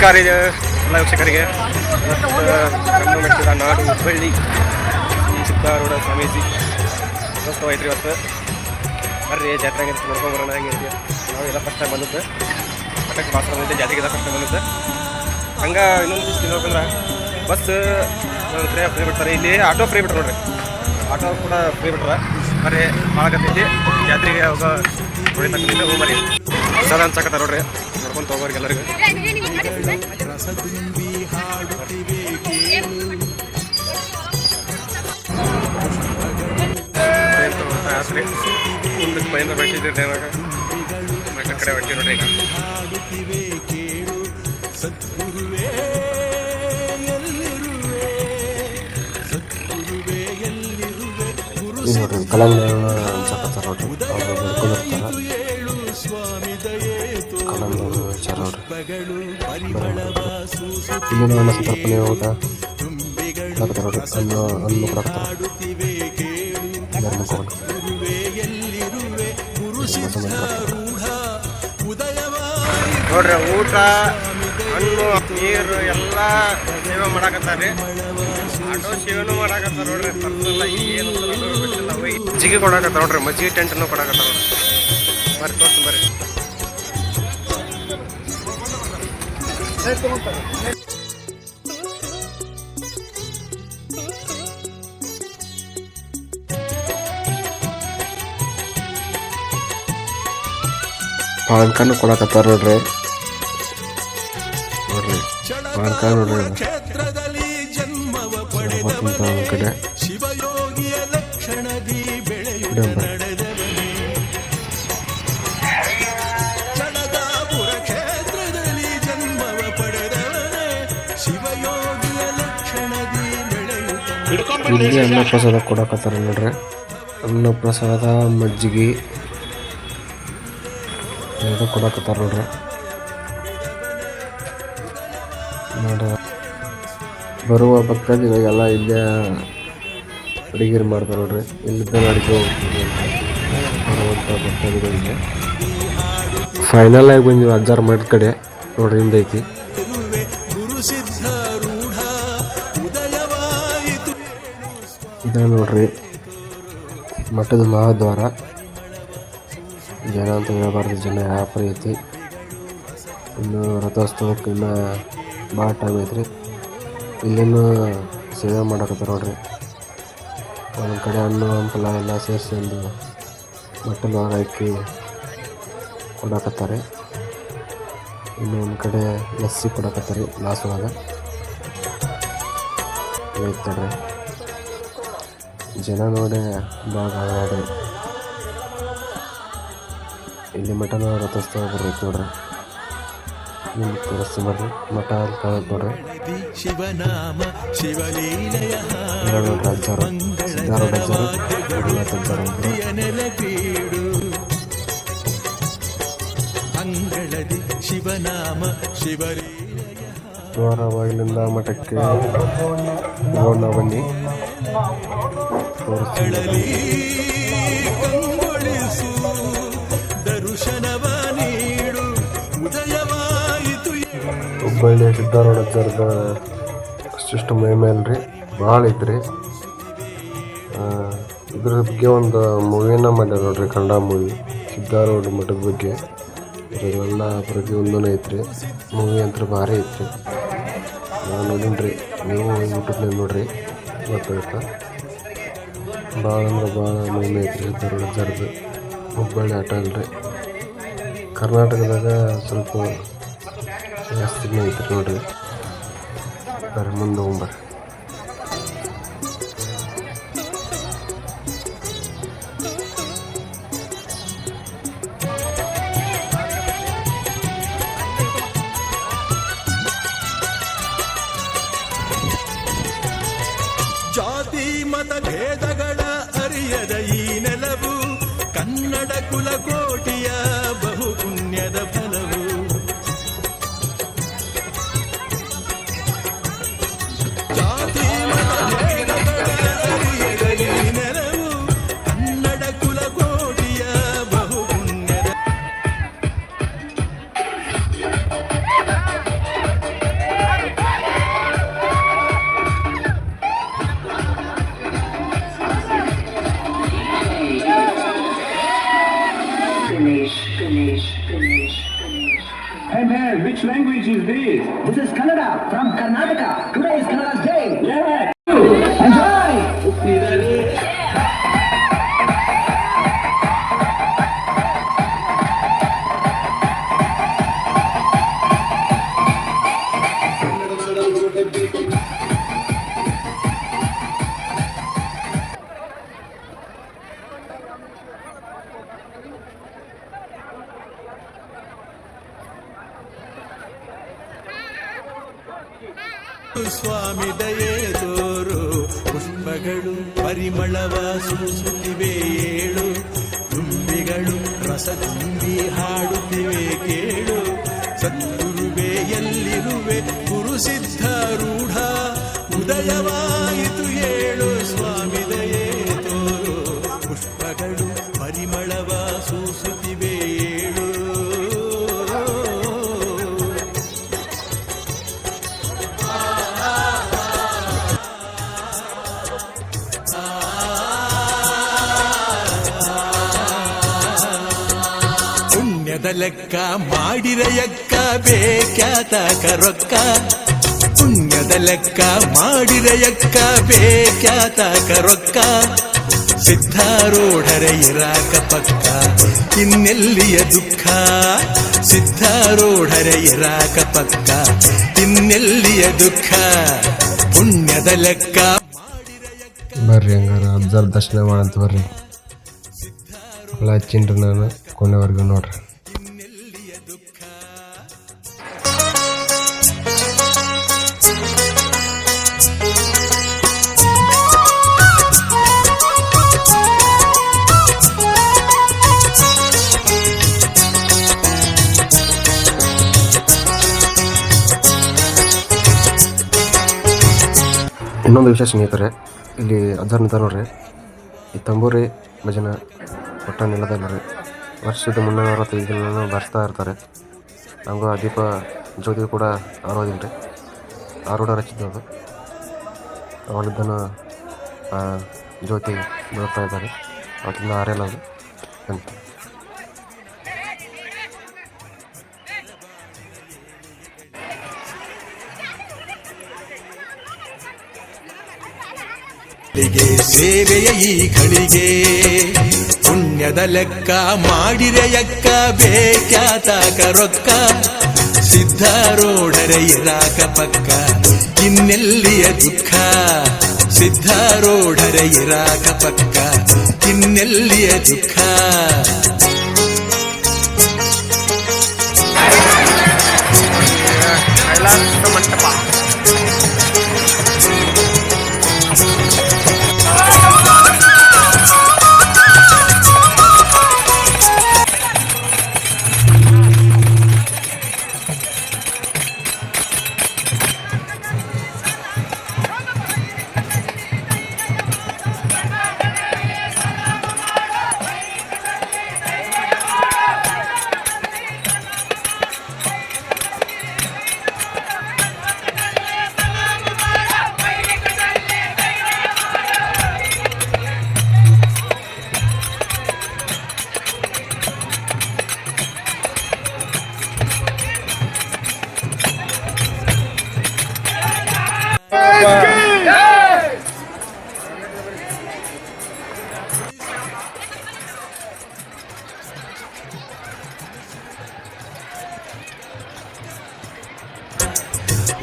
ನಮಸ್ಕಾರ ಇದೆ ಎಲ್ಲ ವೀಕ್ಷಕರಿಗೆ. ಕಣ್ಣು ಮೆಟ್ಟಿದ ನಾಡು ಹುಬ್ಬಳ್ಳಿ ಈ ಸಿದ್ದಾರೂಢ ಸ್ವಾಮೀಜಿ ರಥೋತ್ಸವ ಐತ್ರಿ. ಇವತ್ತು ಬರ್ರಿ ಜಾತ್ರೆಗೆ ನೋಡ್ಕೊಂಡು ಬರೋಣ. ಹೆಂಗೆ ನಾವೆಲ್ಲ ಫಸ್ಟ್ ಟೈಮ್ ಬಂದಿದ್ದೆ, ಮಠಕ್ಕೆ ಭಾಷಣ ಬಂದಿದ್ದೆ, ಜಾತ್ರೆಗೆ ಫಸ್ಟ್ ಟೈಮ್ ಬಂದಿದ್ದೆ. ಹಂಗೆ ಇನ್ನೊಂದು ತಿಳ್ಕೊಂಡ್ರೆ ಬಸ್ ಫ್ರೀ ಬಿಡ್ತಾರೆ, ಇಲ್ಲಿ ಆಟೋ ಫ್ರೀ ಬಿಟ್ರು ನೋಡ್ರಿ. ಆಟೋ ಕೂಡ ಫ್ರೀ ಬಿಟ್ರೆ ಬರ್ರಿ ಭಾಳಕತ್ತೈತಿ ಜಾತ್ರೆಗೆ ಹೋಗ ಹೊಡಿತಕ್ಕಂಥ ಹೋಗಿ ಬರ್ರಿ. ಪ್ರಸಾದ ಅನ್ಸಕತ್ತ ನೋಡ್ರಿ, ನೋಡ್ಕೊಂಡು ಹೋಗೋರಿಗೆ ಎಲ್ಲರಿಗೂ. ಆಸ್ರಿ ಮುಂದಕ್ಕೆ ಪೈನ ಬೆಳೆಸಿದ್ದೆ ಮಕ್ಕ ಕಡೆ ಹೊಟ್ಟಿ ನೋಡ್ರಿ. ಈಗ ನೋಡ್ರಿ ಕಲಂಗ ಅನ್ಸಕತ್ತಾರ ನೋಡ್ರಿ, ಅವ್ರು ಬೆಳ್ಕೊಂಡಿರ್ತಾರ. ಕಲಂಗ ವಿಚಾರ ನೋಡ್ರಿ, ಇಲ್ಲಿನ ಅನ್ನ ಸಂತರ್ಪಣೆ ಊಟ ಕೊಡಕತ್ತಾರ ನೋಡ್ರಿ. ಹಣ್ಣು ಕೊಡಕತ್ತಾರ ನೋಡ್ರಿ. ಊಟ ಹಣ್ಣು ನೀರು ಎಲ್ಲ ಸೇವೆ ಮಾಡಾಕತ್ತಾರ್ರಿ. ಆಟೋ ಸೇವೆನೂ ಮಾಡಾಕತ್ತಾರ ನೋಡ್ರಿ. ತರ್ಸಲ್ಲ ಏನು ಗೊತ್ತಿಲ್ಲ. ಮಜ್ಜಿಗೆ ಕೊಡಾಕತ್ತಾರ ನೋಡ್ರಿ, ಮಜ್ಜಿಗೆ ಟೆಂಟನ್ನು ಕೊಡಾಕತ್ತಾರ ನೋಡ್ರಿ. ಬರ್ರಿ ತೋರ್ಸಿ ಬರ್ರಿ. ಪಾನ್ಕನ್ನು ಕೊಡಕತ್ತಾರ ನೋಡ್ರಿ. ಪಾನ್ಕ ನೋಡ್ರಿ ಕಡೆ ಇಲ್ಲಿ ಅನ್ನ ಪ್ರಸಾದ ಕೊಡಕತ್ತಾರ ನೋಡ್ರಿ. ಅನ್ನ ಪ್ರಸಾದ ಮಜ್ಜಿಗೆ ಕೊಡಕತ್ತಾರ ನೋಡ್ರಿ. ಬರುವ ಭಕ್ತಾದಿಗಳಿಗೆಲ್ಲ ಇಲ್ಲೇ ಅಡಿಗೆ ಮಾಡ್ತಾರೆ ನೋಡ್ರಿ. ಇಲ್ಲಿದ್ದ ಅಡಿಗೆ ಹೋಗ್ತೀವಿ ಬರುವಂಥ ಭಕ್ತಾದಿಗಳಿಗೆ. ಫೈನಲ್ ಆಗಿ ಬಂದಿವಿ ಅಜ್ಜಾರ ಮಠದ ಕಡೆ ನೋಡ್ರಿ, ಹಿಂದೈತಿ. ಇದ ನೋಡ್ರಿ ಮಠದ ಮಹಾದ್ವಾರ. ಜನ ಅಂತ ಹೇಳ್ಬಾರ್ದು, ಜನ ವ್ಯಾಪಾರ ಐತಿ. ಇನ್ನು ರಥೋತ್ಸವಕ್ಕೆ ಇನ್ನು ಭಾಳ ಟೈಮ್ ಐತ್ರಿ. ಇಲ್ಲಿನೂ ಸೇವೆ ಮಾಡಕತ್ತಾರ ನೋಡ್ರಿ. ಒಂದು ಕಡೆ ಹಣ್ಣು ಹಂಪಲ ಎಲ್ಲ ಸೇರಿಸಿ ಒಂದು ಮಟ್ಟದ ಒಳಗೆ ಹಾಕಿ ಕೊಡಕತ್ತಾರೆ. ಇನ್ನು ಒಂದು ಕಡೆ ಲಸ್ಸಿ ಕೊಡಕತ್ತಾರೆ ಲಾಸ್ಟ್ ಒಳಗೆ ಐತಡ್ರಿ. ಜನ ನೋಡಿ ಭಾಳ ನೋಡ್ರಿ. ಇಲ್ಲಿ ಮಠನ ರಥೋತ್ಸವ ಬರ್ತೈತಿ ನೋಡ್ರಿ. ನಿಮ್ಗೆ ತೋರಿಸ್ತೀನಿ ಬರ್ರಿ. ಮಠ ಅಲ್ಲಿ ಕಾಣತ್ ನೋಡ್ರಿ. ನೋಡ್ರಿ ಅಜ್ಜಾರು ಸಿದ್ದಾರೂಢ ಅಜ್ಜಾರು ದ್ವಾರ ಬಾಗಿಲಿಂದ ಮಠಕ್ಕೆ ಹೋಗೋಣ ಬನ್ನಿ, ತೋರಿಸ್ತೀನಿ. ಹುಬ್ಬಳ್ಳಿ ಸಿದ್ದಾರೂಢ ಅಜ್ಜಾರದ ಅಷ್ಟಿಷ್ಟು ಮಹಿಮೆ ಅಲ್ರಿ, ಭಾಳ ಐತ್ರಿ. ಇದ್ರ ಬಗ್ಗೆ ಒಂದು ಮೂವಿನ ಮಾಡ್ಯಾರ ನೋಡ್ರಿ, ಕನ್ನಡ ಮೂವಿ ಸಿದ್ದಾರೂಢ ಮಠದ ಬಗ್ಗೆ. ಇದೆಲ್ಲ ಪ್ರತಿಯೊಂದೂ ಐತ್ರಿ. ಮೂವಿ ಅಂತ ಭಾರಿ ಐತ್ರಿ. ನಾನು ನೋಡೀನಿ, ನೀವು ಯೂಟ್ಯೂಬ್ನಾಗ ನೋಡ್ರಿ, ಗೊತ್ತಾಗುತ್ತೆ. ಭಾಳ ಅಂದ್ರೆ ಭಾಳ ಮಹಿಮೆ ಐತ್ರಿ ಸಿದ್ದಾರೂಢ ಅಜ್ಜಾರದು. ಹುಬ್ಬಳ್ಳಿ ಆಟ ಅಲ್ರಿ, ಕರ್ನಾಟಕದಾಗ ಸ್ವಲ್ಪ ಜಾಸ್ತಿನೇ ಐತ್ರಿ ನೋಡ್ರಿ. ಬರ್ರಿ ಮುಂದೆ ಹೋಗ್ಬರ್ರಿ. ಜಾತಿ ಮತ ಭೇದಗಳ ಅರಿಯದ ಈ ನೆಲವು ಕನ್ನಡ ಕುಲಕೋಟಿಯ ಬಹುಪುಣ್ಯದ ಫಲವು. ಜಾತಿ ಮತ ಭೇದಗಳ ಅರಿಯದ ಈ ನೆಲವು Kannada ಕುಲಕೋಟಿಯ ಬಹುಪುಣ್ಯದ language is this? This is Kannada from Karnataka. Today is Kannada's day. Yeah. Enjoy. ಸ್ವಾಮಿ ದಯೆ ತೋರು ಪುಷ್ಪಗಳು ಪರಿಮಳವ ಸೂಸುತ್ತಿವೆ ಏಳು ತುಂಬಿಗಳು ರಸ ತುಂಬಿ ಹಾಡುತ್ತಿವೆ ಕೇಳು ಸದ್ಗುರುವೆ ಎಲ್ಲಿರುವೆ ಗುರು ಸಿದ್ಧಾರೂಢ ಉದಯವಾಯಿತು ಏಳು ಸ್ವಾಮಿ ದಯೆ ತೋರು ಪುಷ್ಪಗಳು ಪರಿಮಳವ ಸೂಸುತ್ತಿವೆ ಏಳು ಪುಣ್ಯದ ಲೆಕ್ಕ ಮಾಡಿರಯಕ್ಕ ಬೇಕ್ಯಾತಕ ರೊಕ್ಕ ಪುಣ್ಯದ ಲೆಕ್ಕ ಮಾಡಿರಯಕ್ಕ ಬೇಕ್ಯಾತಕ ರೊಕ್ಕ ಸಿದ್ಧಾರೂಢರ ಇರಾಕ ಪಕ್ಕ ಇನ್ನೆಲ್ಲಿಯ ದುಃಖ ಸಿದ್ಧಾರೂಢರ ಇರಾಕ ಪಕ್ಕ ಇನ್ನೆಲ್ಲಿಯ ದುಃಖ ಪುಣ್ಯದ ಲೆಕ್ಕ ಬರ್ರಿ ಹಂಗಾರ ಅಬ್ಸರ್ವ್ ದರ್ಶನ ಮಾಡಂತ ಬರ್ರಿ ಎಲ್ಲ ಹಚ್ಚಿನ್ರಿ ನಾನು ಕೊನೆವರೆಗೂ ನೋಡ್ರಿ. ಇನ್ನೊಂದು ವಿಷಯ ಸ್ನೇಹಿತರೆ, ಇಲ್ಲಿ ಅಜ್ಜಾರ್ ನಿಂತ ನೋಡ್ರಿ, ಈ ತಂಬೂರಿ ಭಜನೆ ಒಟ್ಟ ನಿಲ್ಲದಲ್ಲ ರೀ. ವರ್ಷದ 365 ದಿನ ಬರ್ಸ್ತಾ ಇರ್ತಾರೆ. ನಮಗೂ ಆ ದೀಪ ಜ್ಯೋತಿ ಕೂಡ ಆರೋದಿಲ್ಲ ರೀ, ಆರೂಢ ರಚಿದ್ದು ಅದು. ಅವಳಿದ್ದನು ಜ್ಯೋತಿ ಬೆಳಗ್ತಾ ಇದ್ದಾರೆ, ಅವತ್ತಿಂದ ಆರೆಲ್ಲ ಅದು ಅಂತ. ಸೇವೆಯ ಈ ಗಳಿಗೆ ಪುಣ್ಯದ ಲೆಕ್ಕ ಮಾಡಿರೆಯಕ್ಕ ಬೇಕ್ಯಾತಕ ರೊಕ್ಕ ಸಿದ್ಧಾರೂಢರ ಇರಾಕ ಪಕ್ಕ ಇನ್ನೆಲ್ಲಿಯ ದುಃಖ ಸಿದ್ಧಾರೂಢರ ಇರಾಕ ಪಕ್ಕ ಇನ್ನೆಲ್ಲಿಯ ದುಃಖ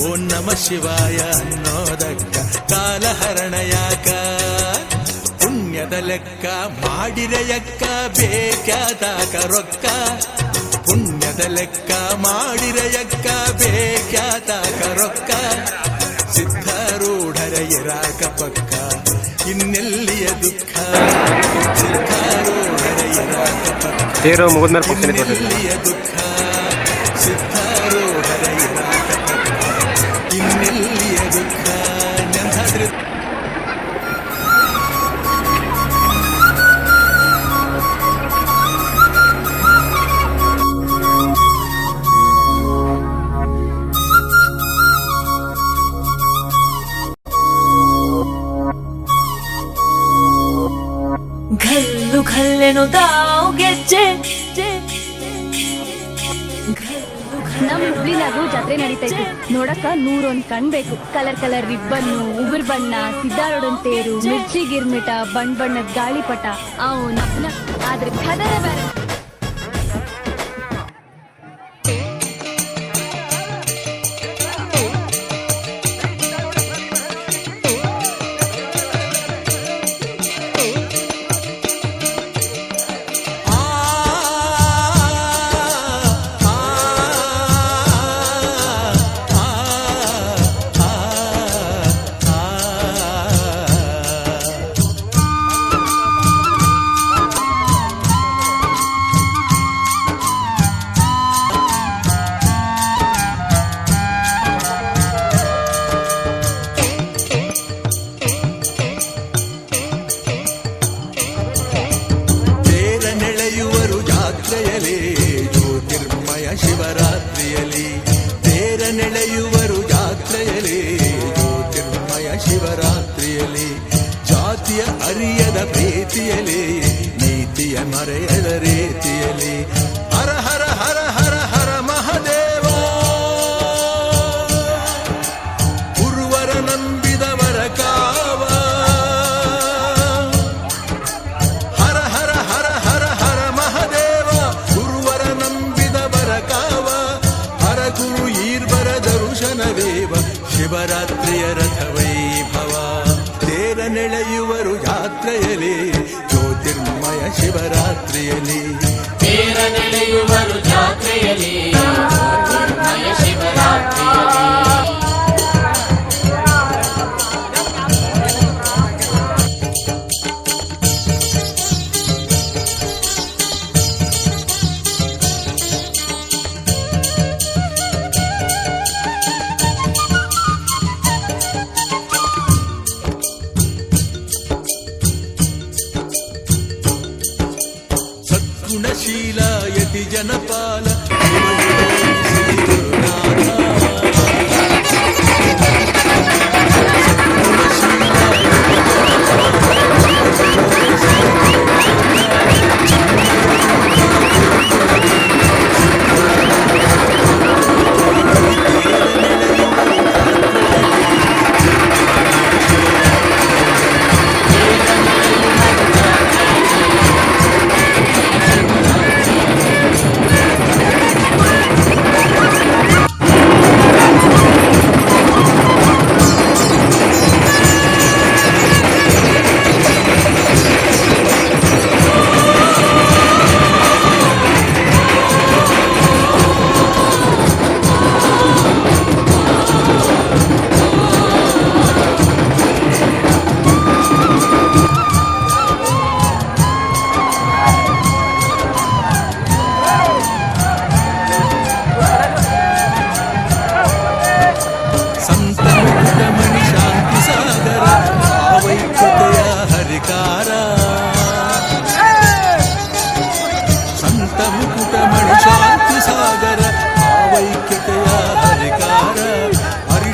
ಓಂ ನಮ ಶಿವಾಯ ಅನ್ನೋದಕ್ಕ ಕಾಲಹರಣ ಯಾಕ ಪುಣ್ಯದ ಲೆಕ್ಕ ಮಾಡಿರೆಯಕ್ಕ ಬೇಕ್ಯಾತಕ ರೊಕ್ಕ ಪುಣ್ಯದ ಲೆಕ್ಕ ಮಾಡಿರೆಯಕ್ಕ ಬೇಕ್ಯಾತಕ ರೊಕ್ಕ ಸಿದ್ಧಾರೂಢರ ಇರಾಕ ಪಕ್ಕ ಇನ್ನೆಲ್ಲಿಯ ದುಃಖ ಸಿದ್ಧಾರೂಢರ ಇರಾಕ ಪಕ್ಕ ಇನ್ನೆಲ್ಲಿಯ ದುಃಖ ಸಿದ್ಧಾರೂಢರ ಇರಾಕ ಪಕ್ಕ ಇನ್ನೆಲ್ಲಿಯ ದುಃಖ ನೆಂದಾದ್ರಿ ಘಲ್ಲು ಘಲ್ಲೆನು ದಾವ್ ಗೆಜ್ಜೆ ನಮ್ ಹುಬ್ಳಿನಾಗು ಜಾತ್ರೆ ನಡೀತೈತಿ. ನೋಡಕ 101 ಕಣ್ ಬೇಕು. ಕಲರ್ ಕಲರ್ ರಿಬ್ಬನ್ನು, ಉಗುರ್ ಬಣ್ಣ, ಸಿದ್ದಾರೋಡನ್ ತೇರು, ಮಿರ್ಚಿ ಗಿರ್ಮಿಟ, ಬಣ್ಣದ ಗಾಳಿಪಟ ಅವನ ಆದ್ರೆ ಕದರ ಬೇರೆ. ಜ್ಯೋತಿರ್ಮಯ ಶಿವರಾತ್ರಿಯಲಿ ತೇರ ನೆಳೆಯುವರು ಜಾತ್ರೆಯಲಿ ಜ್ಯೋತಿರ್ಮಯ ಶಿವರಾತ್ರಿಯಲಿ ಜಾತಿಯ ಅರಿಯದ ಪ್ರೀತಿಯಲಿ ನೀತಿಯ ಮರೆಯದ ರೀತಿಯಲಿ ಹರ ಹರ ಹರ ಹರ ಹರ ಮಹದೇವ ಗುರುವರ ನಂಬಿದವರ ಕಾವ ಹರ ಹರ ಹರ ಹರ ಹರ ಮಹದೇವ ಗುರುವರ ನಂಬಿದವರ ಕಾವ ಹರ ಗುರು ಈರ್ವರ ದರುಶನವೇವ ಶಿವರಾತ್ರಿಯ ರಥ ವೈಭವ ತೇರ ನೆಳೆಯುವರು ಯಾತ್ರೆಯಲಿ ಜ್ಯೋತಿರ್ಮಯ ಶಿವರಾತ್ರಿಯಲಿ ತೇರ ನಡೆಯುವರು ಜಾತ್ರೆಯಲ್ಲಿ ಜ್ಯೋತಿರ್ಮಯ ಶಿವರಾತ್ರಿಯಲ್ಲಿ. ಸದ್ಗುಣಶೀಲ ಯತಿ ಜನಪಾಲ ಶ್ರೀ ಗುರುನಾಥ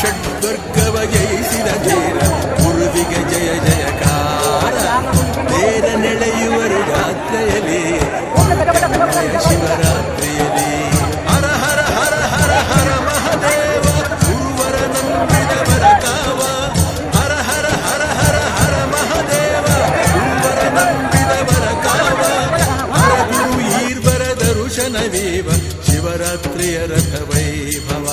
ಷಡ್ವರ್ಗವ ಜಯಿಸಿದ ಧೀರ ಗುರುವಿಗೆ ಜಯ ಜಯಕಾರ ತೇರ ನೆಳೆಯುವರು ಜಾತ್ರೆಯಲಿ ಶಿವರಾತ್ರಿಯಲಿ ಹರ ಹರ ಹರ ಹರ ಹರ ಮಹದೇವ ಗುರುವರ ನಂಬಿದವರ ಕಾವ ಹರ ಹರ ಹರ ಹರ ಹರ ಮಹದೇವ ಗುರುವರ ನಂಬಿದವರ ಕಾವ ಹರ ಗುರು ಈರ್ವರ ದರುಶನವೇವ ಶಿವರಾತ್ರಿಯ ರಥ ವೈಭವ